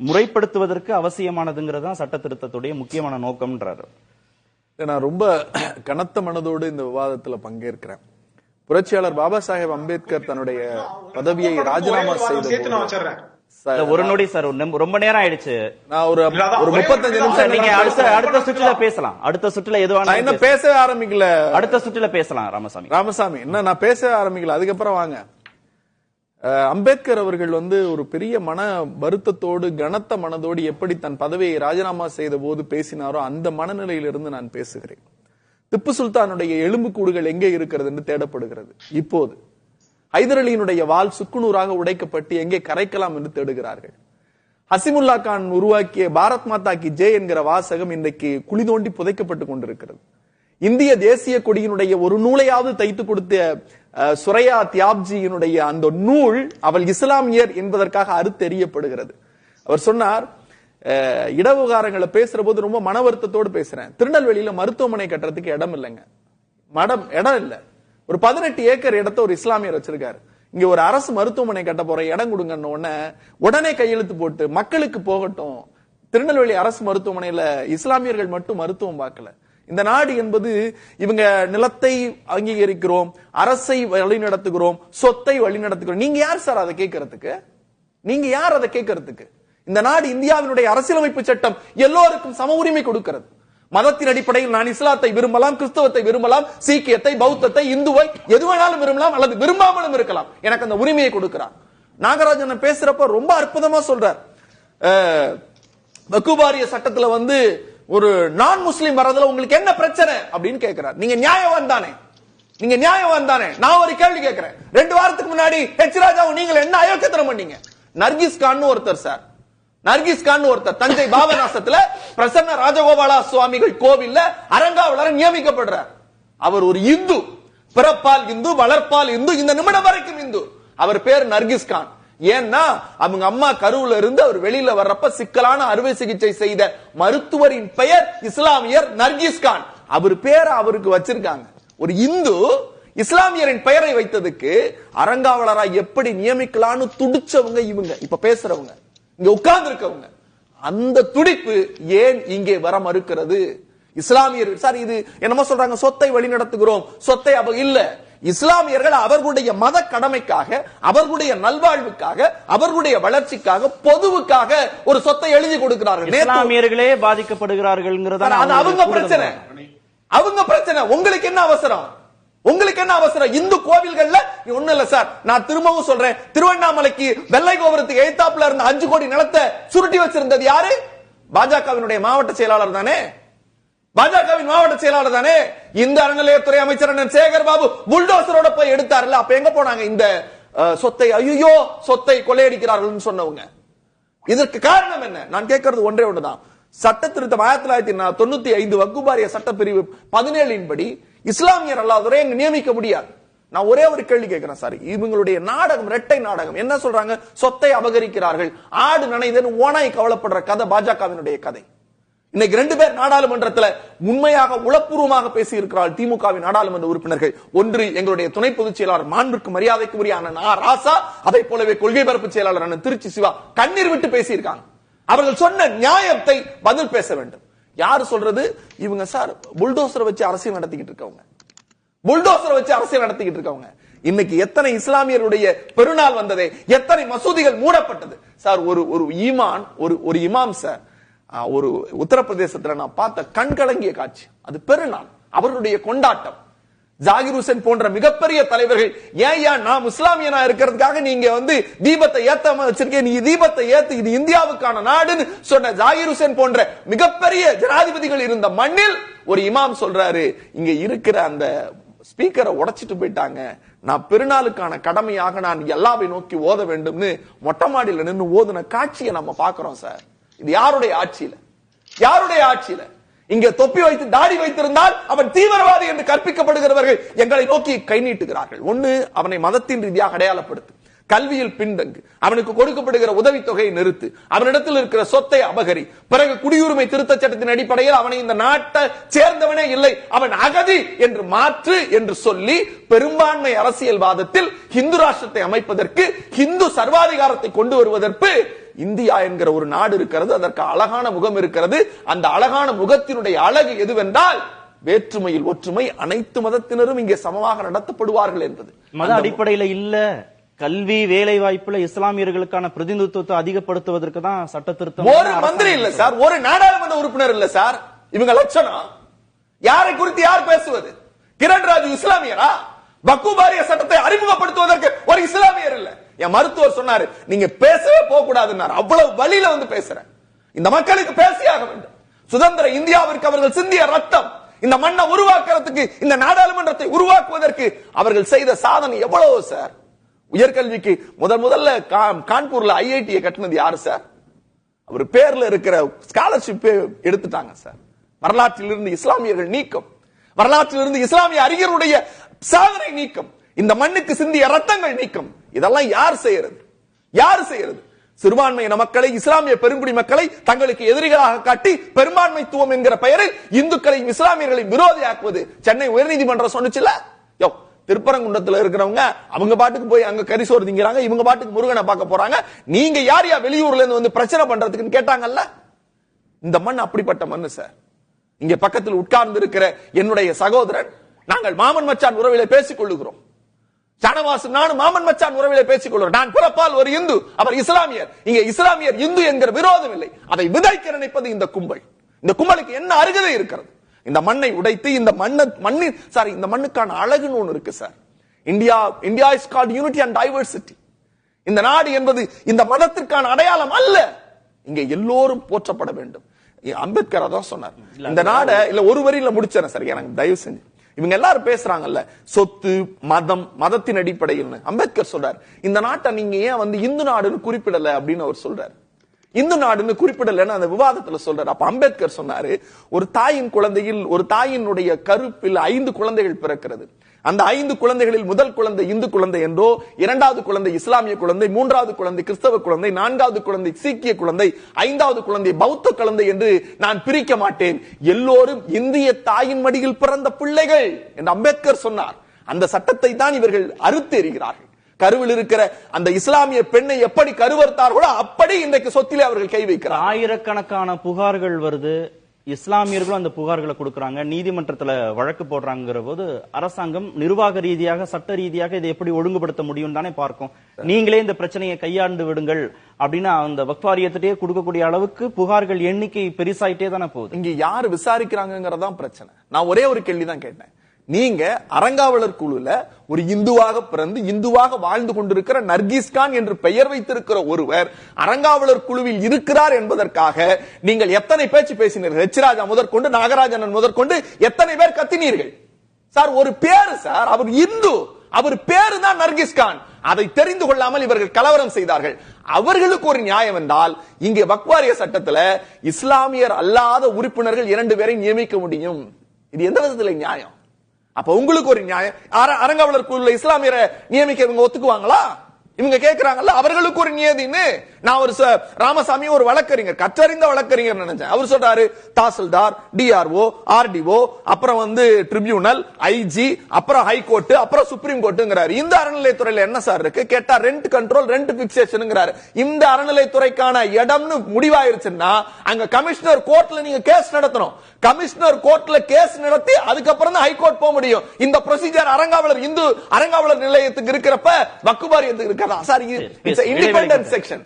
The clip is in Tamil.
முறைப்படுத்துவதற்கு அவசியமானதுங்கிறதா சட்ட திருத்தத்துடைய முக்கியமான நோக்கம்ன்றாரு. நான் ரொம்ப கனத்த மனதோடு இந்த விவாதத்துல பங்கேற்கிறேன். புரட்சியாளர் பாபா சாஹேப் அம்பேத்கர் தன்னுடைய பதவியை ராஜினாமா செய்த ஒரு நொடி சார், ரொம்ப நேரம் ஆயிடுச்சு. நான் ஒரு 35 நிமிஷம் நீங்க அடுத்த சுற்றுல பேசலாம். அடுத்த சுற்றுல எதுவான என்ன பேசவே ஆரம்பிக்கல. அடுத்த சுற்றுல பேசலாம். ராமசாமி என்ன நான் பேசவே ஆரம்பிக்கல. அதுக்கப்புறம் வாங்க. அம்பேத்கர் அவர்கள் ஒரு பெரிய மன வருத்தத்தோடு கனத்த மனதோடு எப்படி தன் பதவியை ராஜினாமா செய்த போது பேசினாரோ அந்த மனநிலையிலிருந்து நான் பேசுகிறேன். திப்பு சுல்தானுடைய எலும்புக்கூடுகள் எங்கே இருக்கிறது என்று தேடப்படுகிறது. இப்போது ஹைதர் அலியினுடைய வாள் சுக்குநூறாக உடைக்கப்பட்டு எங்கே கரைக்கலாம் என்று தேடுகிறார்கள். ஹசிமுல்லா கான் உருவாக்கிய பாரத் மாதா கி ஜெய் என்கிற வாசகம் இன்றைக்கு குழி தோண்டி புதைக்கப்பட்டு கொண்டிருக்கிறது. இந்திய தேசிய கொடியினுடைய ஒரு நூலையாவது தைத்து கொடுத்த சுரையா தியாப்ஜியினுடைய அந்த நூல் அவள் இஸ்லாமியர் என்பதற்காக அறுத்தெறியப்படுகிறது. அவர் சொன்னார், இடவிவகாரங்களை பேசுற போது ரொம்ப மன வருத்தத்தோடு பேசுறேன். திருநெல்வேலியில மருத்துவமனை கட்டுறதுக்கு இடம் இல்லைங்க. இடம் இல்ல. ஒரு 18 ஏக்கர் இடத்தை ஒரு இஸ்லாமியர் வச்சிருக்காரு. இங்க ஒரு அரசு மருத்துவமனை கட்ட போற இடம் கொடுங்கன்னு உடனே கையெழுத்து போட்டு மக்களுக்கு போகட்டும். திருநெல்வேலி அரசு மருத்துவமனையில இஸ்லாமியர்கள் மட்டும் மருத்துவம் பார்க்கல. இந்த நாடு என்பது இவங்க நிலத்தை அங்கீகரிக்கிறோம், அரசை வழி நடத்துகிறோம், சொத்தை வழி நடத்துகிறோம். நீங்க யார் சார் அதை கேட்கறதுக்கு? நீங்க யார் அதை கேட்கறதுக்கு? இந்த நாடு இந்தியாவினுடைய அரசியலமைப்பு சட்டம் எல்லோருக்கும் சம உரிமை கொடுக்கிறது. மதத்தின் அடிப்படையில் நான் இஸ்லாத்தை விரும்பலாம், கிறிஸ்தவத்தை விரும்பலாம், சீக்கியத்தை, பௌத்தத்தை, இந்துவை எது வேணாலும் விரும்பலாம் அல்லது விரும்பாமலும் இருக்கலாம். எனக்கு அந்த உரிமையை கொடுக்கிறார். நாகராஜன் பேசுறப்ப ரொம்ப அற்புதமா சொல்றார். வக்குபாரிய சட்டத்துல ஒரு நான் முஸ்லீம் வரதுல உங்களுக்கு என்ன பிரச்சனை அப்படின்னு கேட்கிறார். நீங்க நியாயவான் தானே? நீங்க நியாயவான் தானே? நான் ஒரு கேள்வி கேட்கிறேன். 2 வாரத்துக்கு முன்னாடி ஹெச் ராஜாவும் நீங்கள் என்ன அயோக்கியத்தனம் பண்ணீங்க? நர்கிஸ் கான் ஒருத்தர் சார், நர்கிஸ் கான் ஒருத்தர் தஞ்சை பாபநாசத்துல பிரசன்ன ராஜகோபாலா சுவாமிகள் கோவில்ல அரங்காவலர் நியமிக்கப்படுறார். அவர் ஒரு இந்து, பிறப்பால் இந்து, வளர்ப்பால் இந்து, இந்த நிமிடம் வரைக்கும் இந்து. அவர் பேர் நர்கிஸ் கான். ஏன்னா அவங்க அம்மா கருவுல இருந்து அவர் வெளியில வர்றப்ப சிக்கலான அறுவை சிகிச்சை செய்த மருத்துவரின் பெயர் இஸ்லாமியர் நர்கிஸ் கான். அவர் பேரை அவருக்கு வச்சிருக்காங்க. ஒரு இந்து இஸ்லாமியரின் பெயரை வைத்ததுக்கு அரங்காவலரா எப்படி நியமிக்கலான்னு துடிச்சவங்க இவங்க இப்ப பேசுறவங்க, இங்க உட்கார்ந்து இருக்கவங்க. அந்த துடிப்பு ஏன் இங்கே வர மறுக்கிறது? இஸ்லாமியர் சார் இது என்னமோ சொல்றாங்க, சொத்தை வழி நடத்துகிறோம், சொத்தை இல்ல. இஸ்லாமியர்கள் அவர்களுடைய மத கடமைக்காக, அவர்களுடைய நல்வாழ்வுக்காக, அவர்களுடைய வளர்ச்சிக்காக, பொதுவுக்காக ஒரு சொத்தை எழுதி கொடுக்கிறார்கள். இஸ்லாமியர்களே பாதிக்கப்படுகிறார்கள். அவங்க பிரச்சனை, அவங்க பிரச்சனை. உங்களுக்கு என்ன அவசரம்? உங்களுக்கு என்ன அவசரம்? இந்து கோவில்கள்ல ஒண்ணு இல்ல சார். நான் திரும்பவும் சொல்றேன், திருவண்ணாமலைக்கு வெள்ளை கோபுரத்துக்கு எய்தாப்புல இருந்த 5 கோடி நிலத்தை சுருட்டி வச்சிருந்தது யாரு? பாஜகவினுடைய மாவட்ட செயலாளர் தானே? பாஜகவின் மாவட்ட செயலாளர் தானே? இந்த அறநிலையத்துறை அமைச்சர் சேகர் பாபு புல்டோசரோட போய் எடுத்தார்ல. அப்ப எங்க போனாங்க இந்த சொத்தை? ஐயோ சொத்தை கொள்ளையடிக்கிறார்கள் சொன்னவங்க. இதற்கு காரணம் என்ன? நான் கேட்கறது ஒன்றே ஒன்றுதான். சட்ட திருத்தம் 1995 வக்குபாரிய சட்டப்பிரிவு 17 படி இஸ்லாமியர் அல்லாதவரை அங்க நியமிக்க முடியாது. நான் ஒரே ஒரு கேள்வி கேட்கிறேன் சார். இவங்களுடைய நாடகம், இரட்டை நாடகம். என்ன சொல்றாங்க? சொத்தை அபகரிக்கிறார்கள், ஆடு நனைதன் ஓனாய் கவலைப்படுற கதை பாஜகவினுடைய கதை. இன்னைக்கு 2 பேர் நாடாளுமன்றத்தில் உண்மையாக உளப்பூர்வமாக பேசி இருக்கிறார்கள் திமுகவின் நாடாளுமன்ற உறுப்பினர்கள். ஒன்று எங்களுடைய துணை பொதுச் செயலாளர் மாண்புக்கு மரியாதைக்கு உரிய ராசா, அதை போலவே கொள்கை பரப்பு செயலாளர் திருச்சி சிவா கண்ணீர் விட்டு பேசியிருக்காங்க. அவர்கள் சொன்ன நியாயத்தை பதில் பேச வேண்டும். யாரு சொல்றது? இவங்க சார் புல்டோசரை வச்சு அரசியல் நடத்திக்கிட்டு இருக்கவங்க, புல்டோசரை வச்சு அரசியல் நடத்திக்கிட்டு இருக்கவங்க. இன்னைக்கு எத்தனை இஸ்லாமியருடைய பெருநாள் வந்ததே, எத்தனை மசூதிகள் மூடப்பட்டது சார். ஒரு ஈமான், ஒரு இமாம் சார், ஒரு உத்தரப்பிரதேசத்துல நான் பார்த்த கண்கலங்கிய காட்சி. அது பெருநாள், அவர்களுடைய கொண்டாட்டம். ஜாகிர் ஹுசேன் போன்ற மிகப்பெரிய தலைவர்கள், ஏன் நான் இஸ்லாமியனா இருக்கிறதுக்காக நீங்க தீபத்தை ஏத்தாம வச்சிருக்கேன், நீ தீபத்தை ஏத்து, இது இந்தியாவுக்கான நாடுன்னு சொன்ன ஜாகிர் ஹுசேன் போன்ற மிகப்பெரிய ஜனாதிபதிகள் இருந்த மண்ணில் ஒரு இமாம் சொல்றாரு, இங்க இருக்கிற அந்த ஸ்பீக்கரை உடைச்சிட்டு போயிட்டாங்க, நான் பெருநாளுக்கான கடமையாக நான் அல்லாஹ்வை நோக்கி ஓத வேண்டும்னு மொட்டை மாடியில நின்று ஓதுன காட்சியை நம்ம பாக்குறோம் சார். இது யாருடைய ஆட்சியில? யாருடைய ஆட்சியில? இங்கே தொப்பி வைத்து தாடி வைத்திருந்தால் அவன் தீவிரவாதி என்று கற்பிக்கப்படுகிறவர்கள் எங்களை நோக்கி கை நீட்டுகிறார்கள். ஒன்னு, அவனை மதத்தின் ரீதியாக அடையாளப்படுத்து, கல்வியில் பின்தங்கு, அவனுக்கு கொடுக்கப்படுகிற உதவித்தொகையை நிறுத்து, அவனிடத்தில் இருக்கிற சொத்தை அபகரி, பிறகு குடியுரிமை திருத்த சட்டத்தின் அடிப்படையில் அவனை இந்த நாட்டை சேர்ந்தவனே இல்லை, அவன் அகதி என்று மாற்று என்று சொல்லி பெரும்பான்மை அரசியல்வாதத்தில் இந்து ராஷ்டிரத்தை அமைப்பதற்கு, இந்து சர்வாதிகாரத்தை கொண்டு வருவதற்கு இந்தியா என்கிற ஒரு நாடு இருக்கிறது, அதற்கு அழகான முகம் இருக்கிறது. அந்த அழகான முகத்தினுடைய அழகு எதுவென்றால் வேற்றுமையில் ஒற்றுமை, அனைத்து மதத்தினரும் இங்கே சமமாக நடத்தப்படுவார்கள் என்பது. மத அடிப்படையில இல்ல, கல்வி வேலை வாய்ப்புல இஸ்லாமியர்களுக்கான பிரதிநிதித்துவத்தை அதிகப்படுத்துவதற்கு தான் சட்ட திருத்தம். ஒரு மந்திரி இல்ல சார், ஒரு நாடாளுமன்ற உறுப்பினர் இல்ல சார், இவங்க லட்சணம். யாரை குறித்து யார் பேசுவது? கிரண் ராஜு இஸ்லாமியரா? வக்குபாரிய சட்டத்தை அறிமுகப்படுத்துவதற்கு ஒரு இஸ்லாமியர் இல்ல. என் மருத்துவர் சொன்னாரு, நீங்க பேசவே போக கூடாதுன்னாரு. அவ்வளவு வழியில வந்து பேசுறேன். இந்த மக்களுக்கு பேசியாக வேண்டும். சுதந்திர இந்தியாவிற்கு அவர்கள் சிந்திய ரத்தம், இந்த மண்ணை உருவாக்குறதுக்கு, இந்த நாடாளுமன்றத்தை உருவாக்குவதற்கு அவர்கள் செய்த சாதனை எவ்வளவு சார். உயர்கல்விக்கு முதல்ல கான்பூர்ல ஐஐடி கட்டினது யாரு சார்? அவர் பேர்ல இருக்கிற ஸ்காலர்ஷிப் எடுத்துட்டாங்க சார். வரலாற்றிலிருந்து இஸ்லாமியர்கள் நீக்கம், வரலாற்றிலிருந்து இஸ்லாமிய அறிஞருடைய சாதனை நீக்கம், இந்த மண்ணுக்கு சிந்திய ரத்தங்கள் நீக்கம். இதெல்லாம் யார் செய்யறது? யார் செய்யறது? சிறுபான்மையின மக்களை, இஸ்லாமிய பெருங்குடி மக்களை தங்களுக்கு எதிரிகளாக காட்டி பெரும்பான்மைத்துவம் என்கிற பெயரில் இந்துக்களையும் இஸ்லாமியர்களையும் விரோதியாக்குவது சென்னை உயர்நீதிமன்றம் சொன்னுச்சுல. திருப்பரங்குன்றத்துல இருக்கிறவங்க அவங்க பாட்டுக்கு போய் அங்க கரிசோறு திங்கிறாங்க, இவங்க பாட்டுக்கு முருகனை பார்க்க போறாங்க. நீங்க யார் வெளியூர்ல இருந்து வந்து பிரச்சனை பண்றதுக்குன்னு கேட்டாங்கல்ல. இந்த மண் அப்படிப்பட்ட மண்ணு சார். இங்க பக்கத்தில் உட்கார்ந்து இருக்கிற என்னுடைய சகோதரன், நாங்கள் மாமன் மச்சான் உறவிலே பேசிக் கொள்ளுகிறோம். சனவாசு நானும் மாமன் மச்சான் உறவிலே பேசிக் கொள்கிறோம். நான் பிறப்பால் ஒரு இந்து, அவர் இஸ்லாமியர். இங்க இஸ்லாமியர் இந்து என்கிற விரோதம் இல்லை. அதை விதைக்க நினைப்பது இந்த கும்பல். இந்த கும்பலுக்கு என்ன அருகதை இருக்கிறது? இந்த மண்ணை உடைத்து இந்த மண்ணின் சார், இந்த மண்ணுக்கான அழகுன்னு ஒண்ணு இருக்கு sir. India is called unity and diversity. இந்த நாடு என்பது இந்த மதத்திற்கான அடையாளம் அல்ல. இங்க எல்லோரும் போற்றப்பட வேண்டும். அம்பேத்கர் அதான் சொன்னார். இந்த நாட இல்ல ஒரு வரியில முடிச்சேன் சார், எனக்கு தயவு செஞ்சு. இவங்க எல்லாரும் பேசுறாங்கல்ல சொத்து, மதம், மதத்தின் அடிப்படையில். அம்பேத்கர் சொல்றார், இந்த நாட்டை நீங்க ஏன் வந்து இந்து நாடுன்னு குறிப்பிடல அப்படின்னு அவர் சொல்றாரு. இந்து நாடுன்னு குறிப்பிடலன்னு அந்த விவாதத்துல சொல்றாரு. அப்ப அம்பேத்கர் சொன்னாரு, ஒரு தாயின் குழந்தையில், ஒரு தாயினுடைய கருப்பில் 5 குழந்தைகள் பிறக்கிறது. அந்த 5 குழந்தைகளில் முதல் குழந்தை இந்து குழந்தை என்றோ, இரண்டாவது குழந்தை இஸ்லாமிய குழந்தை, மூன்றாவது குழந்தை கிறிஸ்தவ குழந்தை, நான்காவது குழந்தை சீக்கிய குழந்தை, 5வது குழந்தை பௌத்த குழந்தை என்று நான் பிரிக்க மாட்டேன். எல்லோரும் இந்திய தாயின் மடியில் பிறந்த பிள்ளைகள் என்று அம்பேத்கர் சொன்னார். அந்த சட்டத்தை தான் இவர்கள் அறுத்து எறிகிறார்கள். கருவில் இருக்கிற அந்த இஸ்லாமிய பெண்ணை எப்படி கருவறுத்தார்களோ அப்படி இன்றைக்கு சொத்திலே அவர்கள் கை வைக்கிறார். ஆயிரக்கணக்கான புகார்கள் வருது, இஸ்லாமியர்களும் அந்த புகார்களை கொடுக்கறாங்க, நீதிமன்றத்துல வழக்கு போடுறாங்கிற போது அரசாங்கம் நிர்வாக ரீதியாக, சட்ட ரீதியாக இதை எப்படி ஒழுங்குபடுத்த முடியும் தானே பார்க்கும். நீங்களே இந்த பிரச்சனையை கையாண்டு விடுங்கள் அப்படின்னு அந்த வக்ஃப் வாரியத்திட்டே கொடுக்கக்கூடிய அளவுக்கு புகார்கள் எண்ணிக்கை பெருசாயிட்டே தானே போகுது. இங்க யாரு விசாரிக்கிறாங்கிறதான் பிரச்சனை. நான் ஒரே ஒரு கேள்விதான் கேட்டேன். நீங்க அறங்காவலர் குழுல ஒரு இந்துவாக பிறந்து இந்துவாக வாழ்ந்து கொண்டிருக்கிற நர்கீஸ் கான் என்று பெயர் வைத்திருக்கிற ஒருவர் அறங்காவலர் குழுவில் இருக்கிறார் என்பதற்காக நீங்கள் எத்தனை பேச்சு பேசினீர்கள்? எச் ராஜா முதற்கொண்டு, நாகராஜன் முதற்கொண்டு எத்தனை பேர் கத்தினீர்கள் சார்? ஒரு பேரு சார், அவர் இந்து, அவர் பேரு தான் நர்கீஸ் கான். அதை தெரிந்து கொள்ளாமல் இவர்கள் கலவரம் செய்தார்கள். அவர்களுக்கு ஒரு நியாயம் என்றால், இங்கே வக்ஃப் வாரிய சட்டத்துல இஸ்லாமியர் அல்லாத உறுப்பினர்கள் 2 பேரை நியமிக்க முடியும். இது எந்த விதத்துல நியாயம்? அப்ப உங்களுக்கு ஒரு நியாயம். அறங்காவலர் குழுல இஸ்லாமியரை நியமிக்க இவங்க ஒத்துக்குவாங்களா? இவங்க கேட்கிறாங்கல்ல, அவர்களுக்கு ஒரு நியதின்னு. நான் ஒரு ராமசாமி ஒரு வழக்கறிஞர், கற்றறிந்த வழக்கறிஞர் நினைச்சேன். அவர் சொல்றாரு, தாசில்தார், டிஆர்ஓ, ஆர்டிஓ, அப்புறம் வந்து ட்ரிபியூனல், ஐஜி, அப்புறம் ஹைகோர்ட், அப்புறம் சுப்ரீம் கோர்ட்டுங்கிறாரு. இந்த அறநிலையத்துறையில என்ன சார் இருக்கு கேட்டா, ரெண்ட் கண்ட்ரோல், ரெண்ட் பிக்சேஷன்ங்கிறாரு. இந்த அறநிலையத்துறைக்கான இடம்னு முடிவாயிருச்சுன்னா அங்க கமிஷனர் கோர்ட்ல நீங்க கேஸ் நடத்தணும். கமிஷனர் கோர்ட்ல கேஸ் நடத்தி அதுக்கப்புறம் தான் ஹைகோர்ட் போக முடியும். இந்த ப்ரொசீஜர் அறங்காவலர் இந்து அறங்காவலர் நிலையத்துக்கு இருக்கிறப்ப வக்ஃப் வாரியத்துக்கு இருக்காதா சார்? It's independent section.